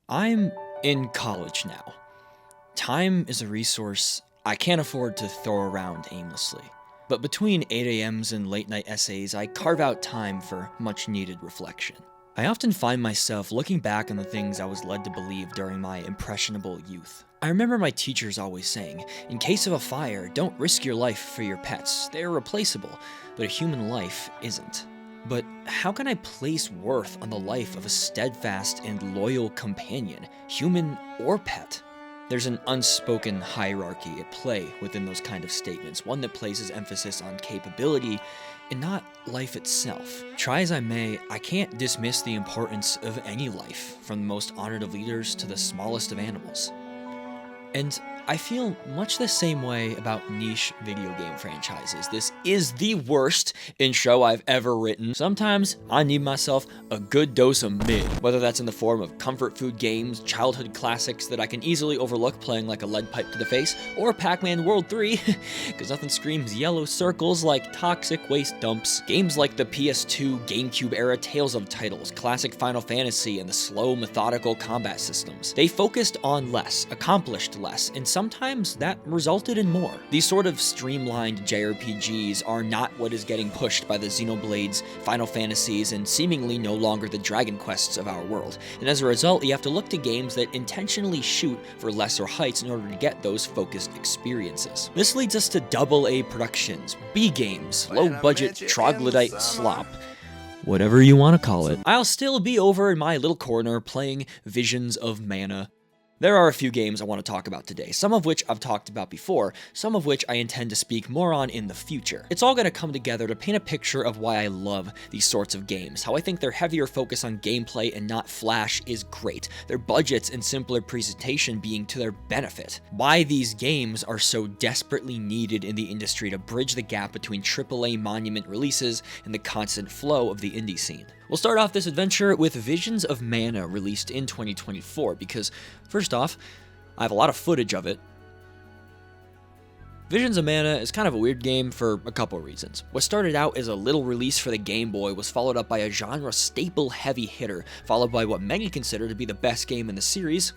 I'm in college now. Time is a resource I can't afford to throw around aimlessly. But between 8 a.m.s and late night essays, I carve out time for much needed reflection. I often find myself looking back on the things I was led to believe during my impressionable youth. I remember my teachers always saying, in case of a fire, don't risk your life for your pets. They are replaceable, but a human life isn't. But how can I place worth on the life of a steadfast and loyal companion, human or pet? There's an unspoken hierarchy at play within those kind of statements, one that places emphasis on capability and not life itself. Try as I may, I can't dismiss the importance of any life, from the most honored of leaders to the smallest of animals. And I feel much the same way about niche video game franchises. This is the worst intro I've ever written. Sometimes I need myself a good dose of mid, whether that's in the form of comfort food games, childhood classics that I can easily overlook playing like a lead pipe to the face, or Pac-Man World 3, because nothing screams yellow circles like toxic waste dumps. Games like the PS2, GameCube era Tales of titles, classic Final Fantasy, and the slow, methodical combat systems. They focused on less, accomplished less, and sometimes that resulted in more. These sort of streamlined JRPGs are not what is getting pushed by the Xenoblades, Final Fantasies, and seemingly no longer the Dragon Quests of our world. And as a result, you have to look to games that intentionally shoot for lesser heights in order to get those focused experiences. This leads us to AA productions, B games, low-budget troglodyte slop, whatever you want to call it. I'll still be over in my little corner playing Visions of Mana. There are a few games I want to talk about today, some of which I've talked about before, some of which I intend to speak more on in the future. It's all going to come together to paint a picture of why I love these sorts of games, how I think their heavier focus on gameplay and not flash is great, their budgets and simpler presentation being to their benefit, why these games are so desperately needed in the industry to bridge the gap between AAA monument releases and the constant flow of the indie scene. We'll start off this adventure with Visions of Mana, released in 2024, because, first off, I have a lot of footage of it. Visions of Mana is kind of a weird game for a couple reasons. What started out as a little release for the Game Boy was followed up by a genre staple heavy hitter, followed by what many consider to be the best game in the series,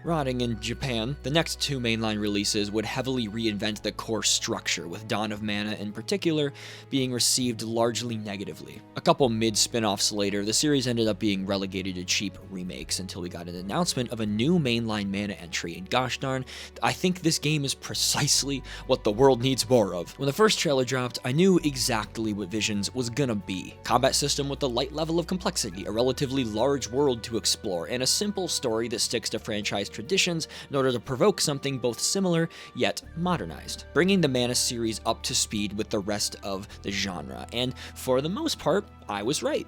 rotting in Japan. The next two mainline releases would heavily reinvent the core structure, with Dawn of Mana in particular being received largely negatively. A couple mid-spin-offs later, the series ended up being relegated to cheap remakes until we got an announcement of a new mainline Mana entry, and gosh darn, I think this game is precisely what the world needs more of. When the first trailer dropped, I knew exactly what Visions was gonna be. Combat system with a light level of complexity, a relatively large world to explore, and a simple story that sticks to franchise traditions in order to provoke something both similar yet modernized, bringing the Mana series up to speed with the rest of the genre. And for the most part, I was right.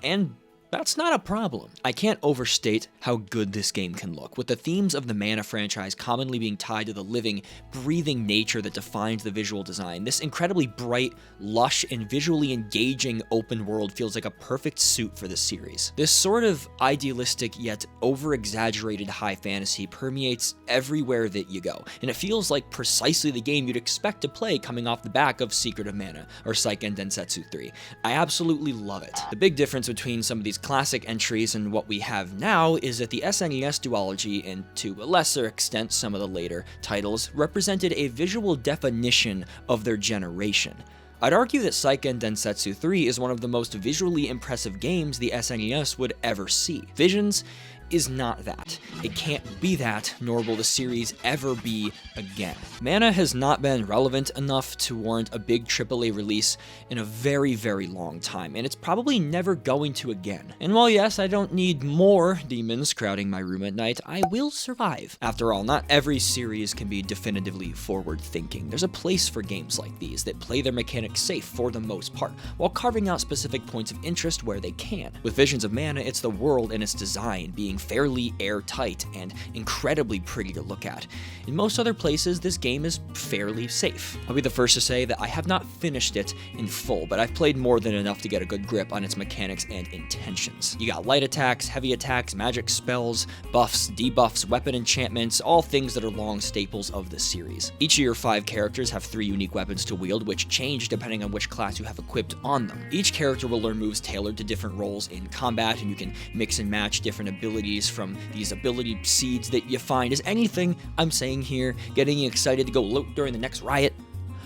And that's not a problem. I can't overstate how good this game can look, with the themes of the Mana franchise commonly being tied to the living, breathing nature that defines the visual design. This incredibly bright, lush, and visually engaging open world feels like a perfect suit for this series. This sort of idealistic yet over-exaggerated high fantasy permeates everywhere that you go, and it feels like precisely the game you'd expect to play coming off the back of Secret of Mana or Seiken Densetsu 3. I absolutely love it. The big difference between some of these classic entries and what we have now is that the SNES duology, and to a lesser extent some of the later titles, represented a visual definition of their generation. I'd argue that Seiken Densetsu 3 is one of the most visually impressive games the SNES would ever see. Visions is not that. It can't be that, nor will the series ever be again. Mana has not been relevant enough to warrant a big AAA release in a very, very long time, and it's probably never going to again. And while yes, I don't need more demons crowding my room at night, I will survive. After all, not every series can be definitively forward-thinking. There's a place for games like these that play their mechanics safe for the most part, while carving out specific points of interest where they can. With Visions of Mana, it's the world and its design being fairly airtight and incredibly pretty to look at. In most other places, this game is fairly safe. I'll be the first to say that I have not finished it in full, but I've played more than enough to get a good grip on its mechanics and intentions. You got light attacks, heavy attacks, magic spells, buffs, debuffs, weapon enchantments, all things that are long staples of this series. Each of your 5 characters have 3 unique weapons to wield, which change depending on which class you have equipped on them. Each character will learn moves tailored to different roles in combat, and you can mix and match different abilities abilities from these ability seeds that you find. Is anything I'm saying here getting you excited to go loot during the next riot?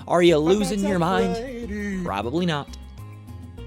Are you losing your mind? Probably not.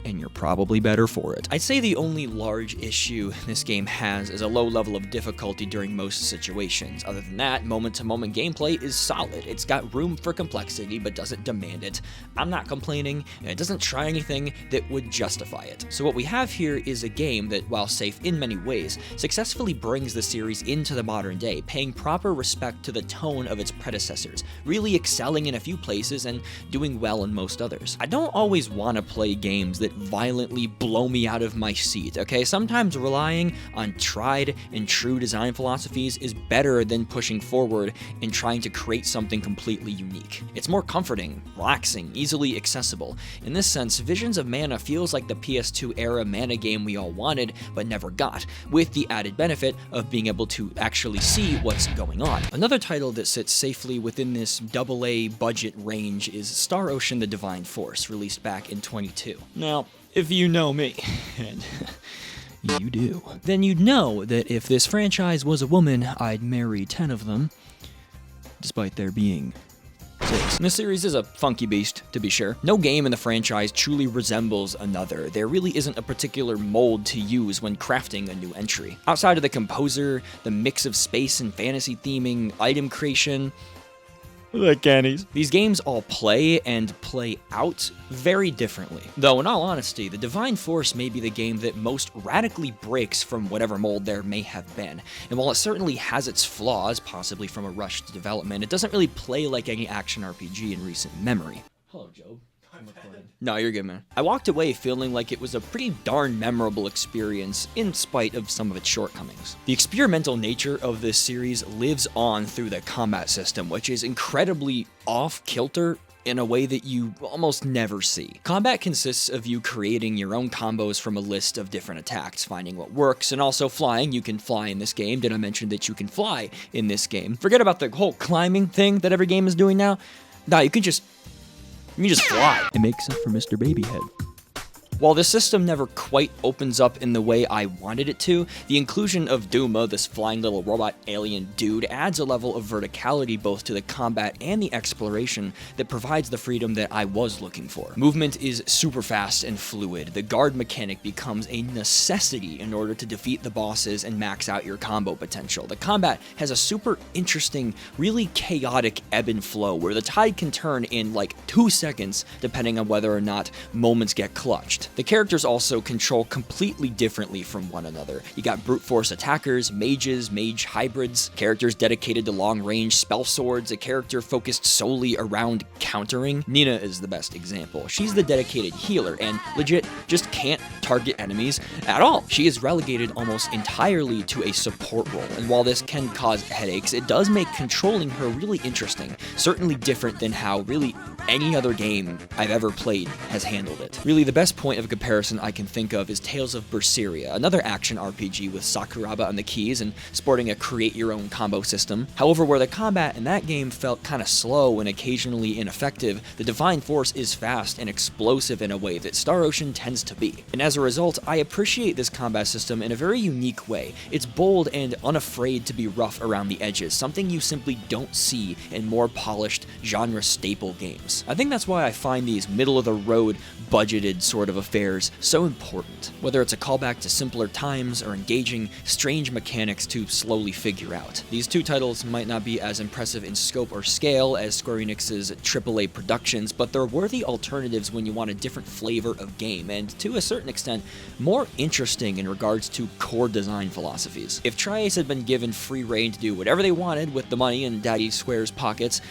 And you're probably better for it. I'd say the only large issue this game has is a low level of difficulty during most situations. Other than that, moment-to-moment gameplay is solid. It's got room for complexity, but doesn't demand it. I'm not complaining, and it doesn't try anything that would justify it. So what we have here is a game that, while safe in many ways, successfully brings the series into the modern day, paying proper respect to the tone of its predecessors, really excelling in a few places and doing well in most others. I don't always want to play games that violently blow me out of my seat, okay? Sometimes relying on tried and true design philosophies is better than pushing forward and trying to create something completely unique. It's more comforting, relaxing, easily accessible. In this sense, Visions of Mana feels like the PS2 era Mana game we all wanted but never got, with the added benefit of being able to actually see what's going on. Another title that sits safely within this AA budget range is Star Ocean: The Divine Force, released back in 2022. Now, if you know me, and you do, then you'd know that if this franchise was a woman, I'd marry 10 of them, despite there being 6. This series is a funky beast, to be sure. No game in the franchise truly resembles another. There really isn't a particular mold to use when crafting a new entry. Outside of the composer, the mix of space and fantasy theming, item creation, the cannies. These games all play and play out very differently. Though, in all honesty, The Divine Force may be the game that most radically breaks from whatever mold there may have been. And while it certainly has its flaws, possibly from a rushed development, it doesn't really play like any action RPG in recent memory. Hello, Job. No, you're good, man. I walked away feeling like it was a pretty darn memorable experience in spite of some of its shortcomings. The experimental nature of this series lives on through the combat system, which is incredibly off-kilter in a way that you almost never see. Combat consists of you creating your own combos from a list of different attacks, finding what works, and also flying. You can fly in this game. Did I mention that you can fly in this game? Forget about the whole climbing thing that every game is doing now. Nah, you can just fly. It makes up for Mr. Babyhead. While the system never quite opens up in the way I wanted it to, the inclusion of Duma, this flying little robot alien dude, adds a level of verticality both to the combat and the exploration that provides the freedom that I was looking for. Movement is super fast and fluid. The guard mechanic becomes a necessity in order to defeat the bosses and max out your combo potential. The combat has a super interesting, really chaotic ebb and flow where the tide can turn in like 2 seconds depending on whether or not moments get clutched. The characters also control completely differently from one another. You got brute force attackers, mages, mage hybrids, characters dedicated to long range spell swords, a character focused solely around countering. Nina is the best example. She's the dedicated healer and legit just can't target enemies at all. She is relegated almost entirely to a support role, and while this can cause headaches, it does make controlling her really interesting, certainly different than how really any other game I've ever played has handled it. Really, the best point of comparison I can think of is Tales of Berseria, another action RPG with Sakuraba on the keys and sporting a create-your-own combo system. However, where the combat in that game felt kinda slow and occasionally ineffective, the Divine Force is fast and explosive in a way that Star Ocean tends to be. And as a result, I appreciate this combat system in a very unique way. It's bold and unafraid to be rough around the edges, something you simply don't see in more polished, genre-staple games. I think that's why I find these middle-of-the-road, budgeted sort of affairs so important, whether it's a callback to simpler times or engaging strange mechanics to slowly figure out. These two titles might not be as impressive in scope or scale as Square Enix's AAA productions, but they're worthy alternatives when you want a different flavor of game, and to a certain extent, more interesting in regards to core design philosophies. If Tri-Ace had been given free reign to do whatever they wanted with the money in Daddy Square's pockets,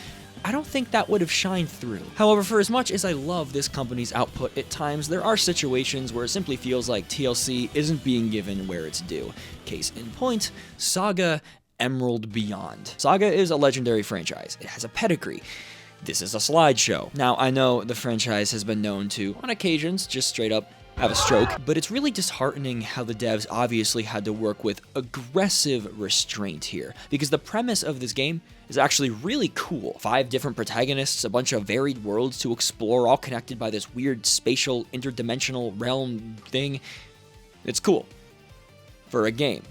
I don't think that would have shined through. However, for as much as I love this company's output at times, there are situations where it simply feels like TLC isn't being given where it's due. Case in point, Saga Emerald Beyond. Saga is a legendary franchise. It has a pedigree. This is a slideshow. Now, I know the franchise has been known to, on occasions, just straight up have a stroke, but it's really disheartening how the devs obviously had to work with aggressive restraint here, because the premise of this game is actually really cool. 5 different protagonists, a bunch of varied worlds to explore, all connected by this weird spatial interdimensional realm thing. It's cool. For a game.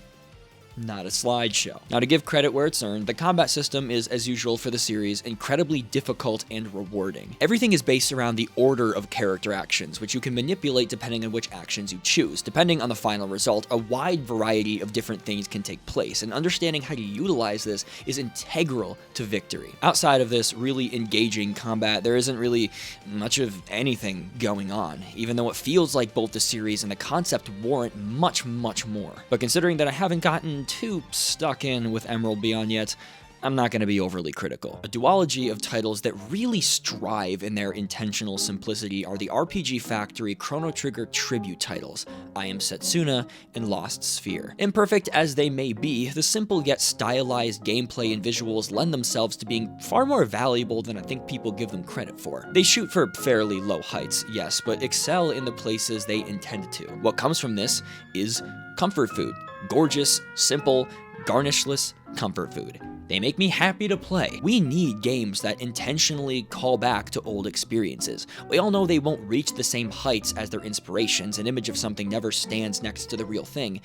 not a slideshow. Now, to give credit where it's earned, the combat system is, as usual for the series, incredibly difficult and rewarding. Everything is based around the order of character actions, which you can manipulate depending on which actions you choose. Depending on the final result, a wide variety of different things can take place, and understanding how to utilize this is integral to victory. Outside of this really engaging combat, there isn't really much of anything going on, even though it feels like both the series and the concept warrant much more. But considering that I haven't gotten too stuck in with Emerald Beyond yet, I'm not going to be overly critical. A duology of titles that really strive in their intentional simplicity are the RPG Factory Chrono Trigger tribute titles, I Am Setsuna and Lost Sphere. Imperfect as they may be, the simple yet stylized gameplay and visuals lend themselves to being far more valuable than I think people give them credit for. They shoot for fairly low heights, yes, but excel in the places they intended to. What comes from this is comfort food. Gorgeous, simple, garnishless comfort food. They make me happy to play. We need games that intentionally call back to old experiences. We all know they won't reach the same heights as their inspirations. An image of something never stands next to the real thing,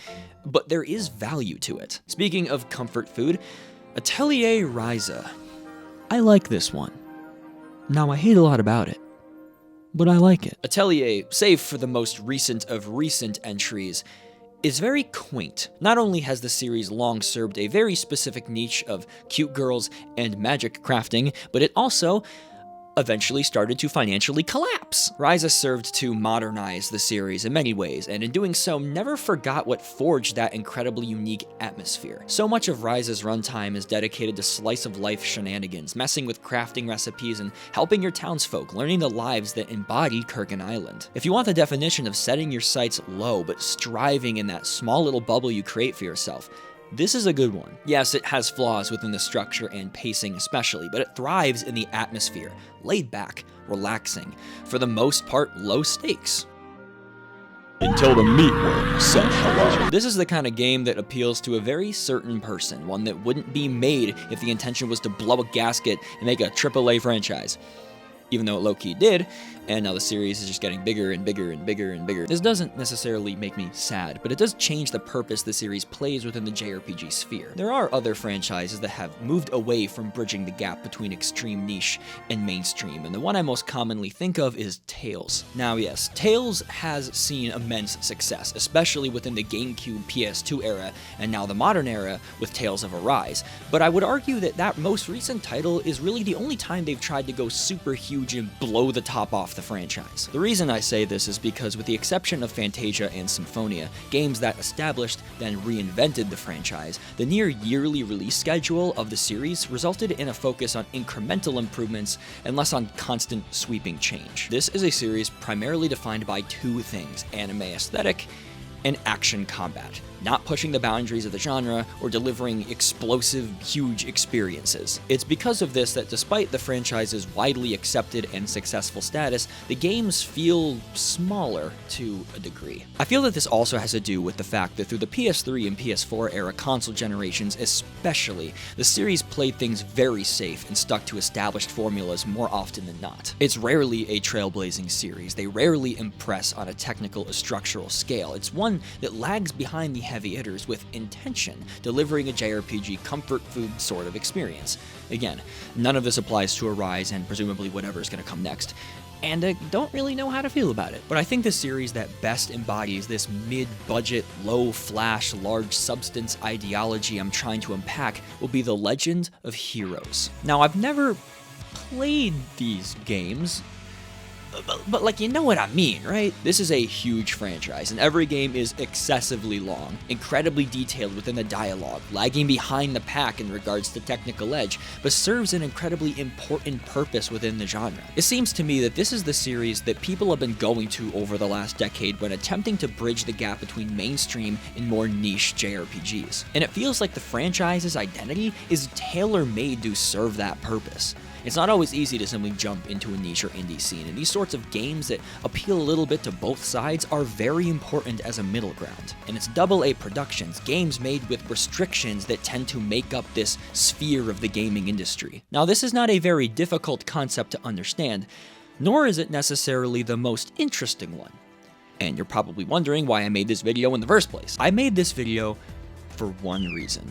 but there is value to it. Speaking of comfort food, Atelier Ryza. I like this one. Now, I hate a lot about it, but I like it. Atelier, save for the most recent of recent entries, is very quaint. Not only has the series long served a very specific niche of cute girls and magic crafting, but it also eventually started to financially collapse. Ryza served to modernize the series in many ways, and in doing so, never forgot what forged that incredibly unique atmosphere. So much of Ryza's runtime is dedicated to slice-of-life shenanigans, messing with crafting recipes and helping your townsfolk, learning the lives that embody Kurgan Island. If you want the definition of setting your sights low, but striving in that small little bubble you create for yourself, this is a good one. Yes, it has flaws within the structure and pacing especially, but it thrives in the atmosphere, laid back, relaxing, for the most part low stakes. Until the meatworm said hello. This is the kind of game that appeals to a very certain person, one that wouldn't be made if the intention was to blow a gasket and make a AAA franchise. Even though it low-key did, and now the series is just getting bigger and bigger and bigger and bigger. This doesn't necessarily make me sad, but it does change the purpose the series plays within the JRPG sphere. There are other franchises that have moved away from bridging the gap between extreme niche and mainstream, and the one I most commonly think of is Tales. Now yes, Tales has seen immense success, especially within the GameCube PS2 era, and now the modern era with Tales of Arise, but I would argue that that most recent title is really the only time they've tried to go super huge and blow the top off the franchise. The reason I say this is because with the exception of Phantasia and Symphonia, games that established then reinvented the franchise, the near yearly release schedule of the series resulted in a focus on incremental improvements and less on constant sweeping change. This is a series primarily defined by two things: anime aesthetic and action combat, not pushing the boundaries of the genre or delivering explosive, huge experiences. It's because of this that despite the franchise's widely accepted and successful status, the games feel smaller to a degree. I feel that this also has to do with the fact that through the PS3 and PS4 era console generations especially, the series played things very safe and stuck to established formulas more often than not. It's rarely a trailblazing series. They rarely impress on a technical or structural scale. It's one that lags behind the heavy hitters with intention, delivering a JRPG comfort food sort of experience. Again, none of this applies to Arise and presumably whatever is going to come next, and I don't really know how to feel about it. But I think the series that best embodies this mid-budget, low-flash, large-substance ideology I'm trying to unpack will be The Legend of Heroes. Now, I've never played these games, but like, you know what I mean, right? This is a huge franchise, and every game is excessively long, incredibly detailed within the dialogue, lagging behind the pack in regards to technical edge, but serves an incredibly important purpose within the genre. It seems to me that this is the series that people have been going to over the last decade when attempting to bridge the gap between mainstream and more niche JRPGs. And it feels like the franchise's identity is tailor-made to serve that purpose. It's not always easy to simply jump into a niche or indie scene, and these sorts of games that appeal a little bit to both sides are very important as a middle ground. And it's AA productions, games made with restrictions that tend to make up this sphere of the gaming industry. Now, this is not a very difficult concept to understand, nor is it necessarily the most interesting one. And you're probably wondering why I made this video in the first place. I made this video for one reason,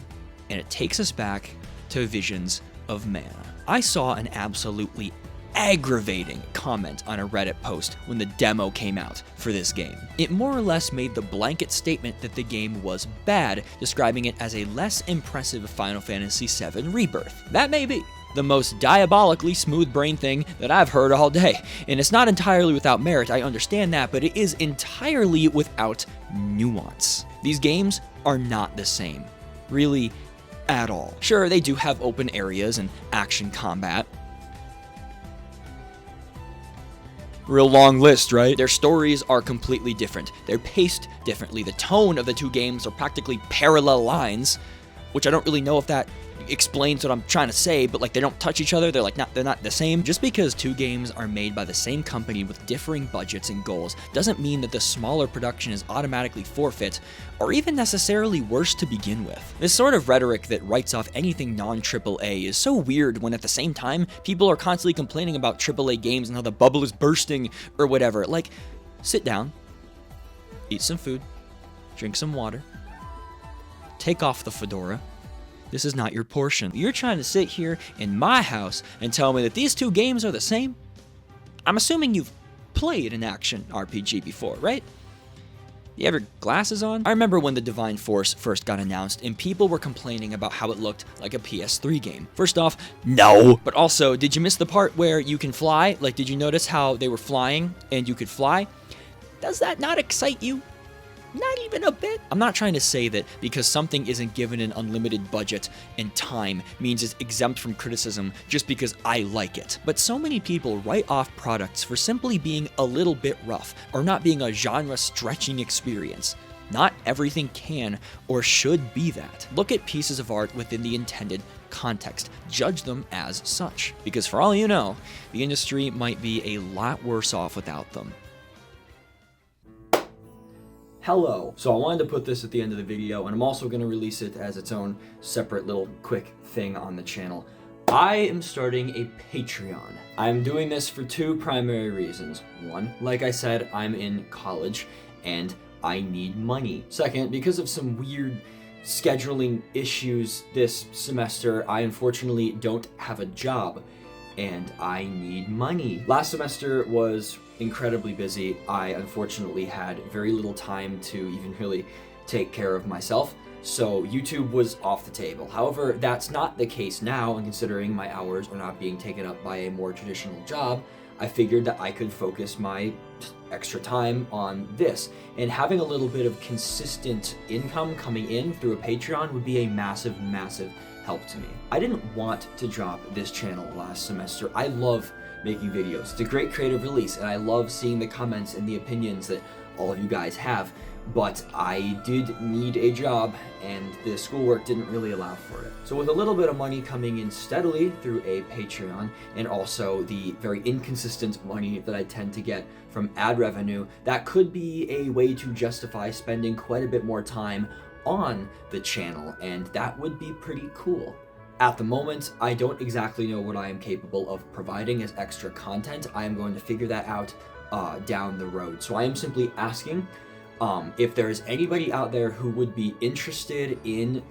and it takes us back to Visions of Mana. I saw an absolutely aggravating comment on a Reddit post when the demo came out for this game. It more or less made the blanket statement that the game was bad, describing it as a less impressive Final Fantasy VII Rebirth. That may be the most diabolically smooth brain thing that I've heard all day. And it's not entirely without merit, I understand that, but it is entirely without nuance. These games are not the same, really, at all. Sure, they do have open areas and action combat. Real long list, right? Their stories are completely different. They're paced differently. The tone of the two games are practically parallel lines, which I don't really know if that explains what I'm trying to say, but like they don't touch each other. They're not the same. Just because two games are made by the same company with differing budgets and goals doesn't mean that the smaller production is automatically forfeit or even necessarily worse to begin with. This sort of rhetoric that writes off anything non-AAA is so weird when at the same time people are constantly complaining about AAA games and how the bubble is bursting or whatever. Like, sit down, eat some food, drink some water, take off the fedora. This is not your portion. You're trying to sit here in my house and tell me that these two games are the same? I'm assuming you've played an action RPG before, right? You have your glasses on? I remember when the Divine Force first got announced and people were complaining about how it looked like a PS3 game. First off, no. But also, did you miss the part where you can fly? Like, did you notice how they were flying and you could fly? Does that not excite you? Not even a bit. I'm not trying to say that because something isn't given an unlimited budget and time means it's exempt from criticism just because I like it. But so many people write off products for simply being a little bit rough or not being a genre-stretching experience. Not everything can or should be that. Look at pieces of art within the intended context. Judge them as such. Because for all you know, the industry might be a lot worse off without them. Hello. So I wanted to put this at the end of the video, and I'm also going to release it as its own separate little quick thing on the channel. I am starting a Patreon. I'm doing this for two primary reasons. One, like I said, I'm in college and I need money. Second, because of some weird scheduling issues this semester, I unfortunately don't have a job and I need money. Last semester was incredibly busy. I unfortunately had very little time to even really take care of myself, so YouTube was off the table. However, that's not the case now, and considering my hours are not being taken up by a more traditional job, I figured that I could focus my extra time on this, and having a little bit of consistent income coming in through a Patreon would be a massive help to me. I didn't want to drop this channel last semester. I love making videos. It's a great creative release, and I love seeing the comments and the opinions that all of you guys have, but I did need a job, and the schoolwork didn't really allow for it. So with a little bit of money coming in steadily through a Patreon, and also the very inconsistent money that I tend to get from ad revenue, that could be a way to justify spending quite a bit more time on the channel, and that would be pretty cool. At the moment, I don't exactly know what I am capable of providing as extra content. I am going to figure that out down the road. So I am simply asking if there is anybody out there who would be interested in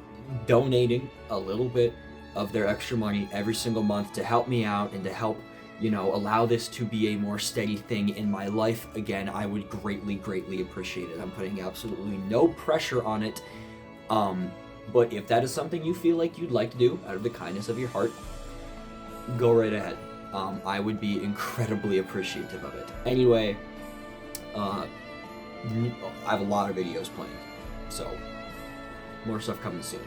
donating a little bit of their extra money every single month to help me out and to help, you know, allow this to be a more steady thing in my life again. I would greatly appreciate it. I'm putting absolutely no pressure on it. But if that is something you feel like you'd like to do out of the kindness of your heart, go right ahead. I would be incredibly appreciative of it. Anyway, I have a lot of videos planned, so more stuff coming soon.